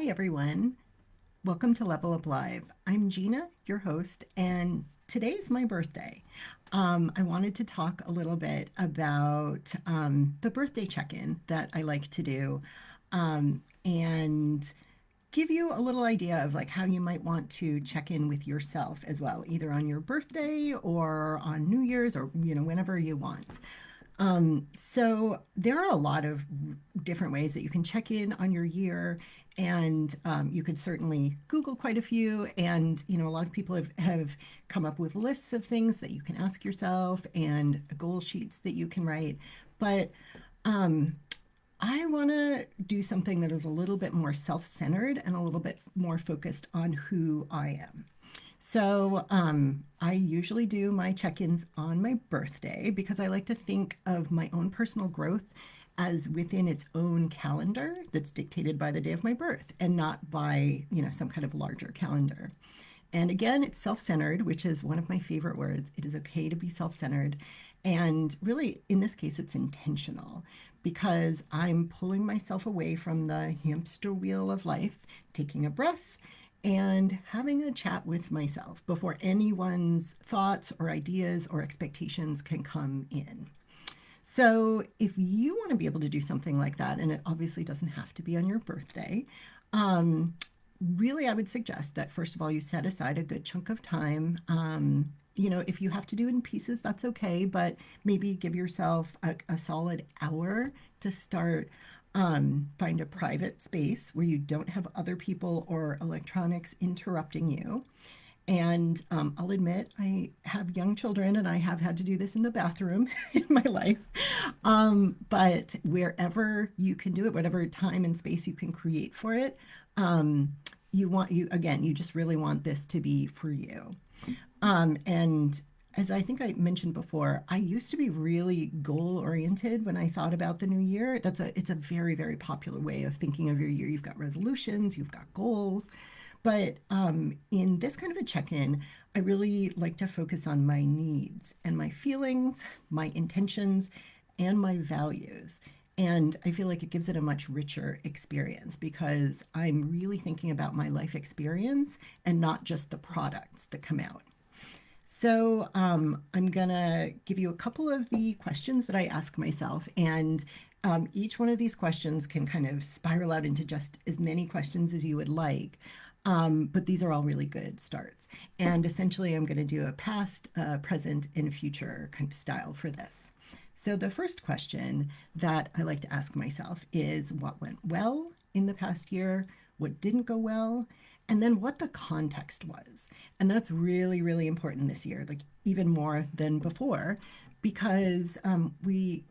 Hi, everyone. Welcome to Level Up Live. I'm Gina, your host, and today's my birthday. I wanted to talk a little bit about the birthday check in that I like to do and give you a little idea of like how you might want to check in with yourself as well, either on your birthday or on New Year's or, whenever you want. So there are a lot of different ways that you can check in on your year, and you could certainly Google quite a few. And a lot of people have come up with lists of things that you can ask yourself and goal sheets that you can write. But um, I want to do something that is a little bit more self-centered and a little bit more focused on who I am. So I usually do my check ins on my birthday because I like to think of my own personal growth as within its own calendar that's dictated by the day of my birth and not by, some kind of larger calendar. And again, it's self centered, which is one of my favorite words. It is okay to be self centered. And really, in this case, it's intentional because I'm pulling myself away from the hamster wheel of life, taking a breath, and having a chat with myself before anyone's thoughts or ideas or expectations can come in. So, if you want to be able to do something like that, and it obviously doesn't have to be on your birthday, um, really, I would suggest that first of all, you set aside a good chunk of time. If you have to do it in pieces, that's okay, but maybe give yourself a solid hour to start. Find a private space where you don't have other people or electronics interrupting you. And I'll admit, I have young children and I have had to do this in the bathroom in my life. But wherever you can do it, whatever time and space you can create for it, um, you just really want this to be for you. And as I think I mentioned before, I used to be really goal oriented when I thought about the new year. It's a very, very popular way of thinking of your year. You've got resolutions, you've got goals. But in this kind of a check in, I really like to focus on my needs and my feelings, my intentions, and my values. And I feel like it gives it a much richer experience because I'm really thinking about my life experience and not just the products that come out. So I'm gonna give you a couple of the questions that I ask myself, and each one of these questions can kind of spiral out into just as many questions as you would like. But these are all really good starts. And essentially, I'm going to do a past, present, and future kind of style for this. So the first question that I like to ask myself is what went well in the past year, what didn't go well, and then what the context was. And that's really, really important this year, like even more than before, because we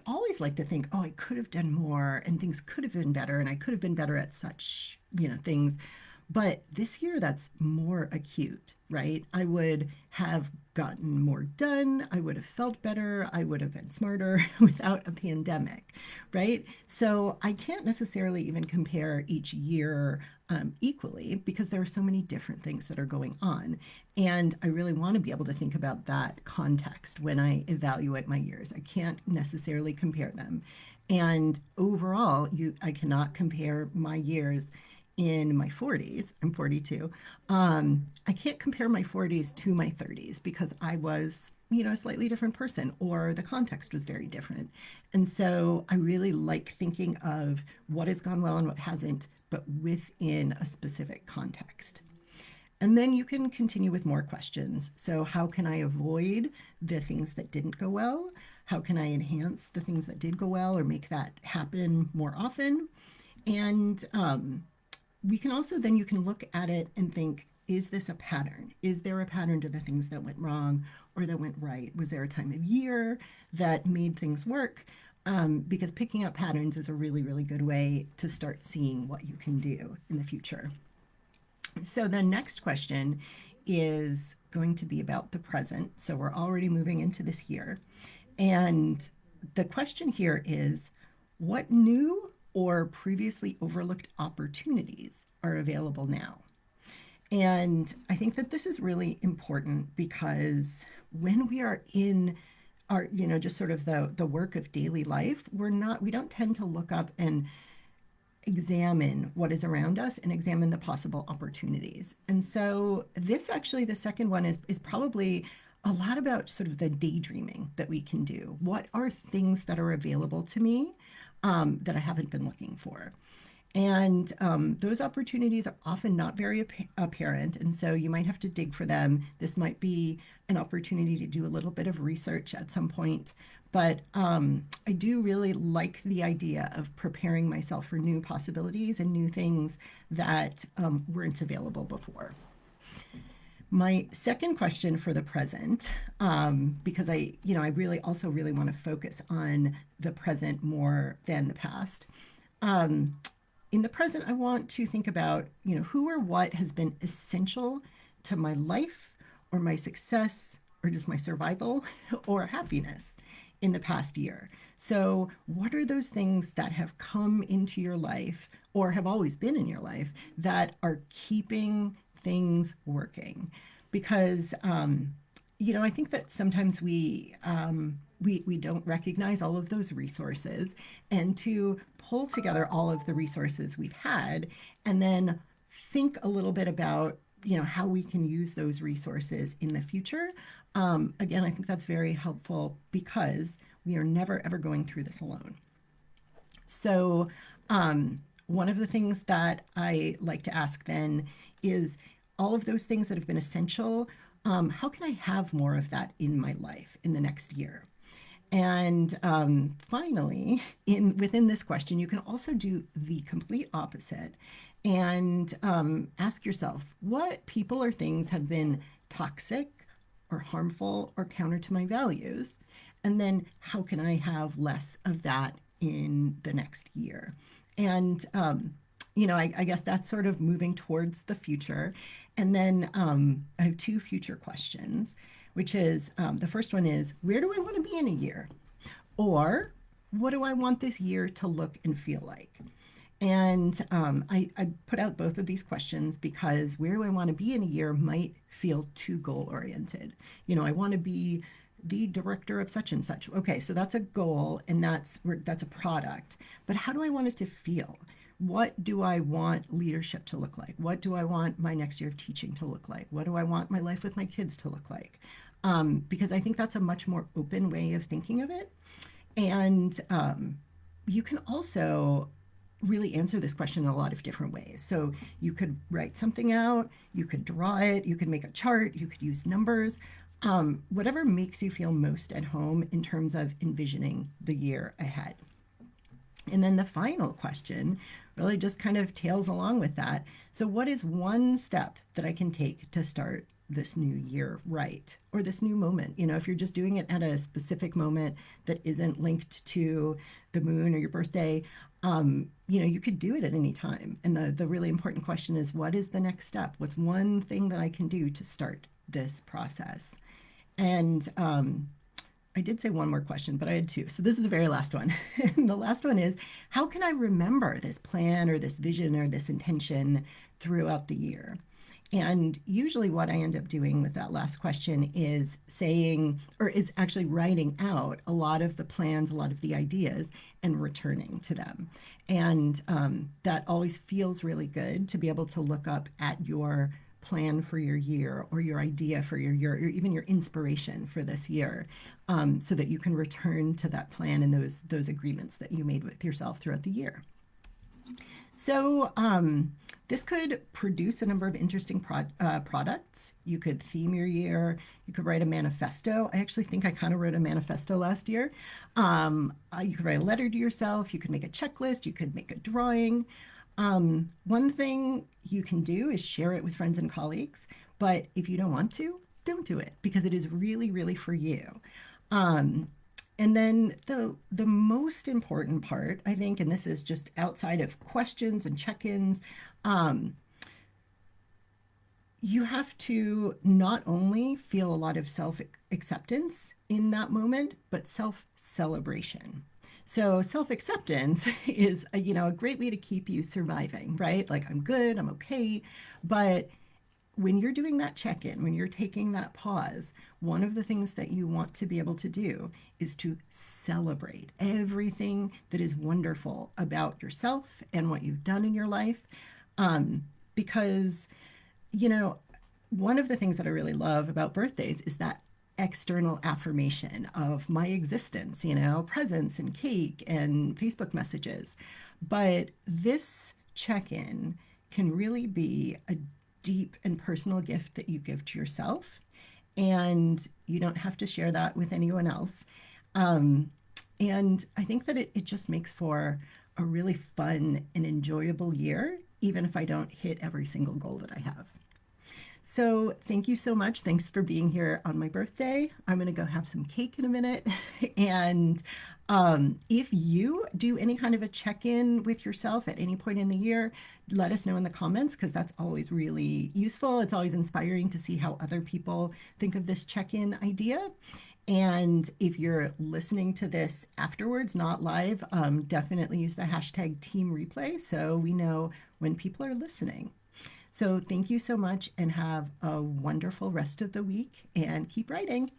always like to think, oh, I could have done more and things could have been better and I could have been better at such, things. But this year, that's more acute, right? I would have gotten more done. I would have felt better. I would have been smarter without a pandemic, right? So I can't necessarily even compare each year equally because there are so many different things that are going on. And I really want to be able to think about that context when I evaluate my years. I can't necessarily compare them. And overall, I cannot compare my years in my 40s. I'm 42. I can't compare my 40s to my 30s because I was, a slightly different person or the context was very different. And so I really like thinking of what has gone well and what hasn't, but within a specific context. And then you can continue with more questions. So, how can I avoid the things that didn't go well? How can I enhance the things that did go well or make that happen more often? And we can also then you can look at it and think, is this a pattern? Is there a pattern to the things that went wrong or that went right? Was there a time of year that made things work? Because picking up patterns is a really, really good way to start seeing what you can do in the future. So the next question is going to be about the present. So we're already moving into this year. And the question here is what new or previously overlooked opportunities are available now? And I think that this is really important because when we are in our, just sort of the work of daily life, we don't tend to look up and examine what is around us and examine the possible opportunities. And so this actually, the second one is probably a lot about sort of the daydreaming that we can do. What are things that are available to me that I haven't been looking for? And those opportunities are often not very apparent. And so you might have to dig for them. This might be an opportunity to do a little bit of research at some point. But I do really like the idea of preparing myself for new possibilities and new things that weren't available before. My second question for the present, because I really also really want to focus on the present more than the past. In the present, I want to think about, who or what has been essential to my life or my success or just my survival or happiness in the past year. So, what are those things that have come into your life or have always been in your life that are keeping things working? Because, I think that sometimes we don't recognize all of those resources, and to pull together all of the resources we've had and then think a little bit about how we can use those resources in the future. Again, I think that's very helpful because we are never ever going through this alone. So one of the things that I like to ask then is, all of those things that have been essential, how can I have more of that in my life in the next year? And finally, within this question, you can also do the complete opposite and ask yourself, what people or things have been toxic or harmful or counter to my values? And then how can I have less of that in the next year? And I guess that's sort of moving towards the future. And then I have two future questions, which is, the first one is, where do I want to be in a year? Or what do I want this year to look and feel like? And I put out both of these questions because where do I want to be in a year might feel too goal oriented. I want to be the director of such and such. Okay, so that's a goal and that's a product. But how do I want it to feel? What do I want leadership to look like? What do I want my next year of teaching to look like? What do I want my life with my kids to look like? Because I think that's a much more open way of thinking of it. And you can also really answer this question in a lot of different ways. So you could write something out, you could draw it, you could make a chart, you could use numbers, whatever makes you feel most at home in terms of envisioning the year ahead. And then the final question really just kind of tails along with that. So, what is one step that I can take to start this new year right? Or this new moment? If you're just doing it at a specific moment that isn't linked to the moon or your birthday, you could do it at any time. And the really important question is, what is the next step? What's one thing that I can do to start this process? And I did say one more question, but I had two. So this is the very last one. And the last one is, how can I remember this plan or this vision or this intention throughout the year? And usually what I end up doing with that last question is saying, or is actually writing out a lot of the plans, a lot of the ideas, and returning to them. And that always feels really good to be able to look up at your plan for your year or your idea for your year or even your inspiration for this year, so that you can return to that plan and those agreements that you made with yourself throughout the year. So this could produce a number of interesting products. You could theme your year. You could write a manifesto. I actually think I kind of wrote a manifesto last year. You could write a letter to yourself. You could make a checklist. You could make a drawing. One thing you can do is share it with friends and colleagues. But if you don't want to, don't do it, because it is really, really for you. And then the most important part, I think, and this is just outside of questions and check-ins, you have to not only feel a lot of self-acceptance in that moment, but self-celebration. So self-acceptance is a great way to keep you surviving, right? Like, I'm good, I'm okay, but when you're doing that check in, when you're taking that pause, one of the things that you want to be able to do is to celebrate everything that is wonderful about yourself and what you've done in your life. Because, you know, one of the things that I really love about birthdays is that external affirmation of my existence, presents and cake and Facebook messages. But this check in can really be a deep and personal gift that you give to yourself. And you don't have to share that with anyone else. Um, and I think that it just makes for a really fun and enjoyable year, even if I don't hit every single goal that I have. So thank you so much. Thanks for being here on my birthday. I'm going to go have some cake in a minute. And if you do any kind of a check-in with yourself at any point in the year, let us know in the comments because that's always really useful. It's always inspiring to see how other people think of this check-in idea. And if you're listening to this afterwards, not live, definitely use the hashtag team replay so we know when people are listening. So thank you so much and have a wonderful rest of the week and keep writing.